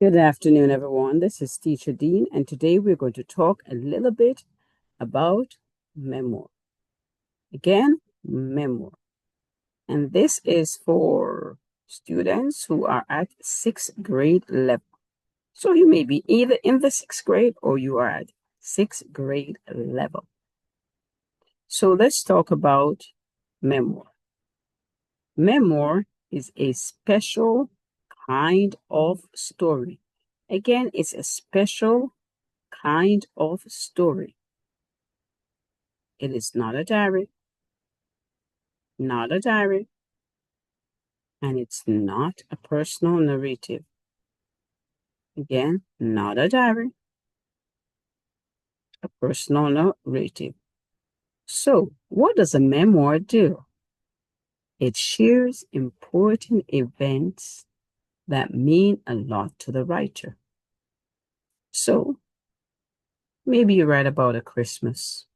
Good afternoon, everyone. This is Teacher Dean, and today we're going to talk a little bit about memoir. Again, memoir. And this is for students who are at sixth grade level. So you may be either in the sixth grade or you are at sixth grade level. So let's talk about memoir. Memoir is a special kind of story. Again, it's a special kind of story. It is not a diary, not a diary, and it's not a personal narrative. Again, not a diary, a personal narrative. So, what does a memoir do? It shares important events that mean a lot to the writer. So, maybe you write about a Christmas.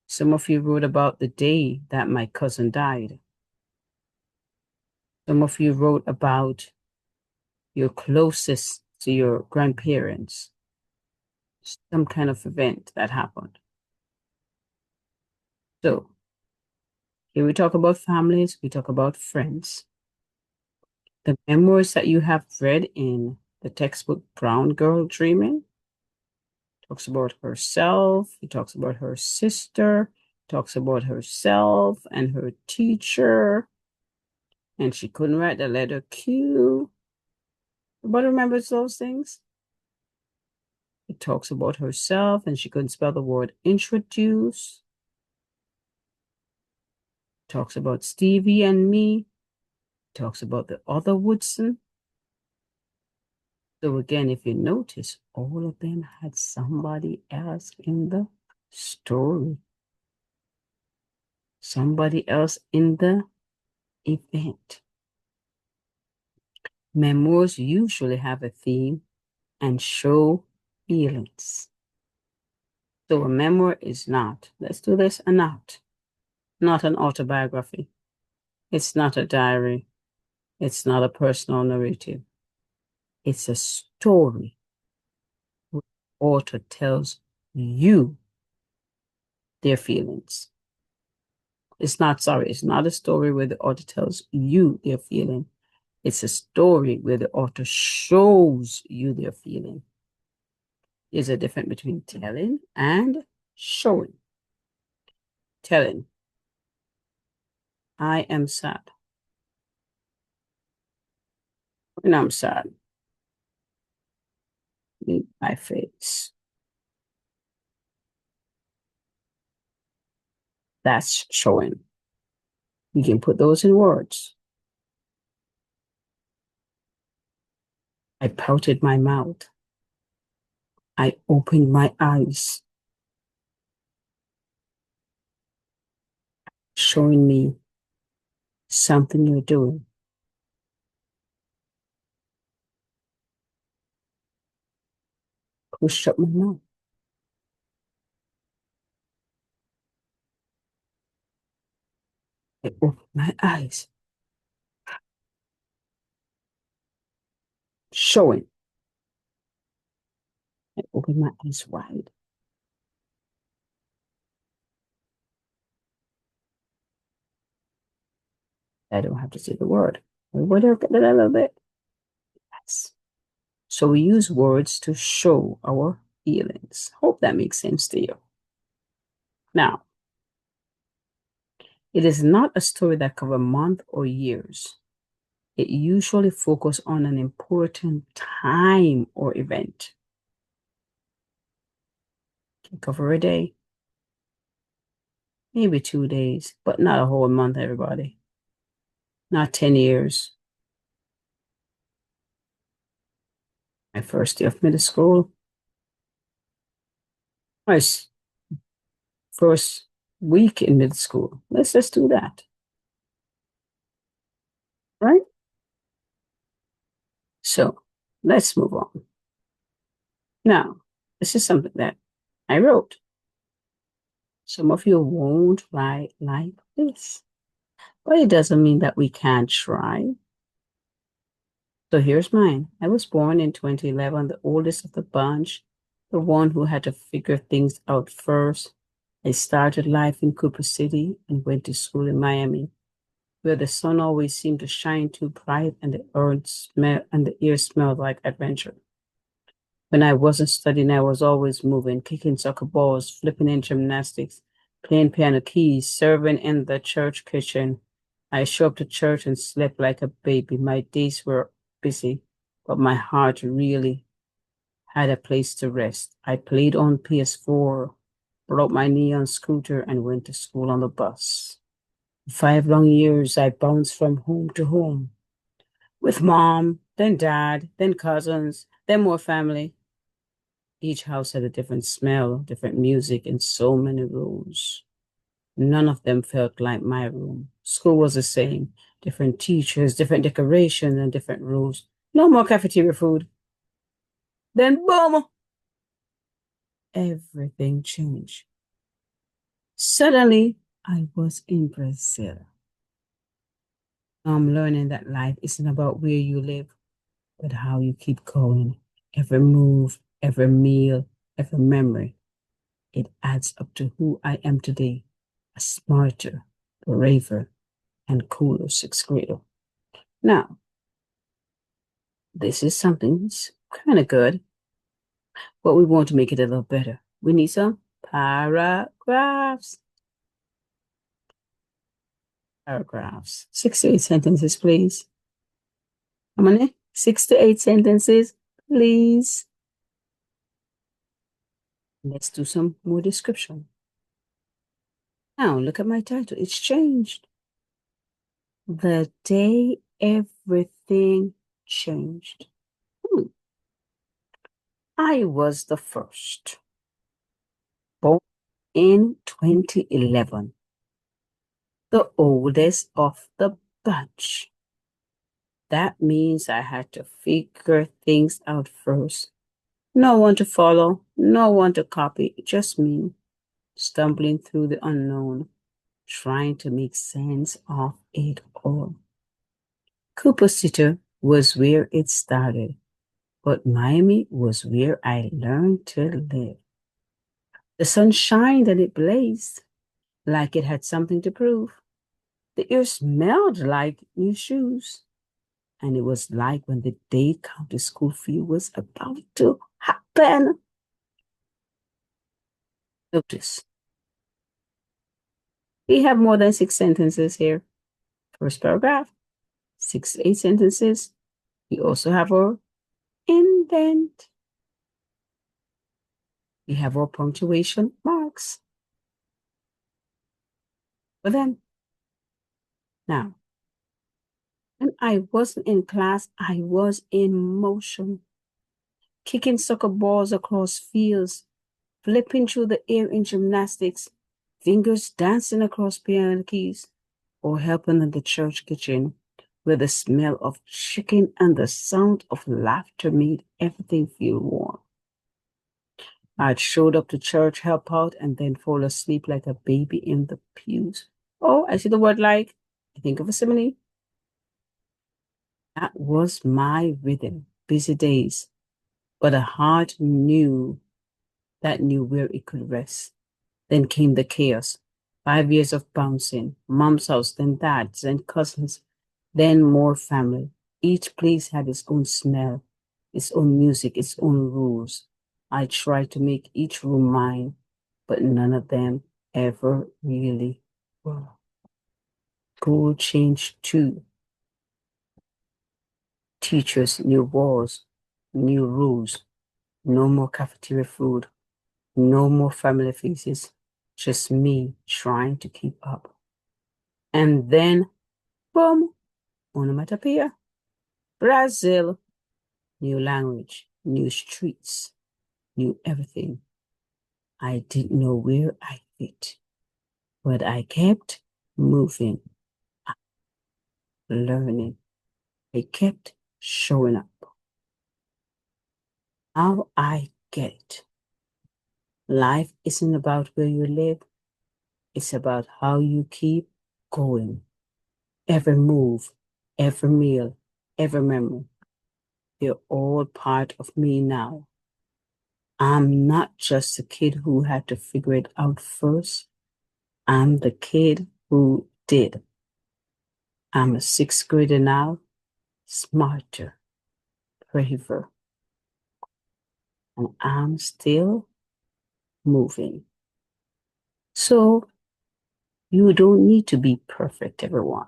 Some of you wrote about the day that my cousin died. Some of you wrote about your closest to your grandparents, some kind of event that happened. So, here we talk about families, we talk about friends. The memoirs that you have read in the textbook Brown Girl Dreaming talks about herself, he talks about her sister, talks about herself and her teacher, and she couldn't write the letter Q. But remembers those things? It talks about herself and she couldn't spell the word introduce. Talks about Stevie and me. Talks about the other Woodson. So again, if you notice, all of them had somebody else in the story. Somebody else in the event. Memoirs usually have a theme and show feelings. So a memoir is not, let's do this, not an autobiography. It's not a diary. It's not a personal narrative. It's a story where the author tells you their feelings. It's not a story where the author tells you their feeling. It's a story where the author shows you their feeling. There's a difference between telling and showing. Telling, I am sad. When I'm sad, meet my face. That's showing. You can put those in words. I pouted my mouth. I opened my eyes, showing me something you're doing. Pushed up my mouth. I opened my eyes, showing. I opened my eyes wide. I don't have to say the word. Whatever, a little bit. Yes. So we use words to show our feelings. Hope that makes sense to you. Now, it is not a story that covers months or years. It usually focuses on an important time or event. It can cover a day, maybe 2 days, but not a whole month, everybody. Not 10 years. My first day of middle school. My first week in middle school. Let's just do that. Right? So let's move on. Now, this is something that I wrote. Some of you won't write like this, but it doesn't mean that we can't try. So here's mine. I was born in 2011, the oldest of the bunch, the one who had to figure things out first. I started life in Cooper City and went to school in Miami, where the sun always seemed to shine too bright and the earth smell and the air smelled like adventure. When I wasn't studying, I was always moving, kicking soccer balls, flipping in gymnastics, playing piano keys, serving in the church kitchen. I showed up to church and slept like a baby. My days were busy, but my heart really had a place to rest. I played on PS4, broke my knee on scooter, and went to school on the bus. 5 long years, I bounced from home to home with mom, then dad, then cousins, then more family. Each house had a different smell, different music, and so many rules. None of them felt like my room. School was the same. Different teachers, different decorations, and different rules. No more cafeteria food. Then boom, everything changed. Suddenly, I was in Brazil. I'm learning that life isn't about where you live, but how you keep going. Every move, every meal, every memory. It adds up to who I am today, a smarter, braver, and cooler sixth grader. Now, this is something that's kind of good, but we want to make it a little better. We need some paragraphs. Paragraphs. 6 to 8 sentences, please. How many? 6 to 8 sentences, please. Let's do some more description. Now, look at my title. It's changed. The day everything changed. I was the first, born in 2011, the oldest of the bunch. That means I had to figure things out first. No one to follow, no one to copy, just me, stumbling through the unknown, trying to make sense of it all. Cooper City was where it started, but Miami was where I learned to live. The sun shined and it blazed like it had something to prove. The air smelled like new shoes. And it was like when the Dade County School Field was about to happen. Notice, we have more than 6 sentences here. First paragraph, 6 to 8 sentences. We also have our indent. We have our punctuation marks for them. Now, when I wasn't in class, I was in motion, kicking soccer balls across fields, flipping through the air in gymnastics, fingers dancing across piano keys, or helping in the church kitchen, where the smell of chicken and the sound of laughter made everything feel warm. I'd showed up to church, help out, and then fall asleep like a baby in the pews. Oh, I see the word like. I think of a simile. That was my rhythm. Busy days, but a heart knew where it could rest. Then came the chaos. 5 years of bouncing, mom's house, then dad's, then cousins, then more family. Each place had its own smell, its own music, its own rules. I tried to make each room mine, but none of them ever really were. School changed too. Teachers, new walls, new rules, no more cafeteria food, no more family faces, just me trying to keep up. And then, boom, onomatopoeia, Brazil, new language, new streets, new everything. I didn't know where I fit, but I kept moving, learning. I kept showing up. Now I get it. Life isn't about where you live, it's about how you keep going. Every move, every meal, every memory. They're all part of me now. I'm not just a kid who had to figure it out first. I'm the kid who did. I'm a sixth grader now, smarter, braver, and I'm still moving. So you don't need to be perfect, everyone.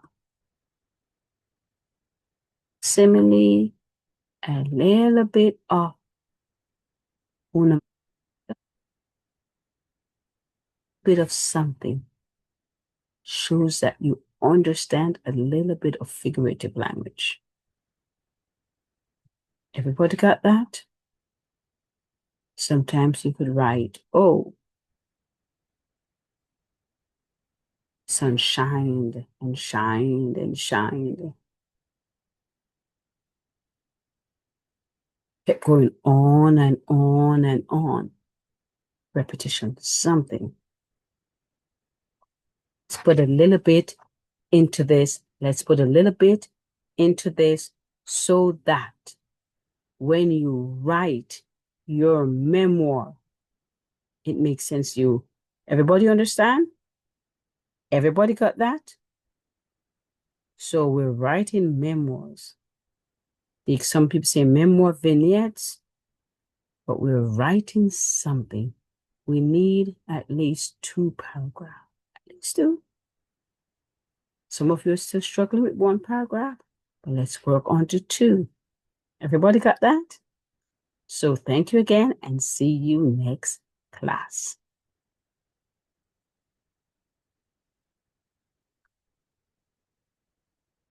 Similarly, a little bit of una bit of something shows that you understand a little bit of figurative language. Everybody got that? Sometimes you could write, oh, sun shined and shined and shined. Kept going on and on and on. Repetition, something. Let's put a little bit into this. Let's put a little bit into this so that when you write your memoir, it makes sense to you. Everybody understand? Everybody got that? So we're writing memoirs. Like some people say memoir vignettes, but we're writing something. We need at least 2 paragraphs. At least 2. Some of you are still struggling with 1 paragraph, but let's work on to 2. Everybody got that? So thank you again and see you next class.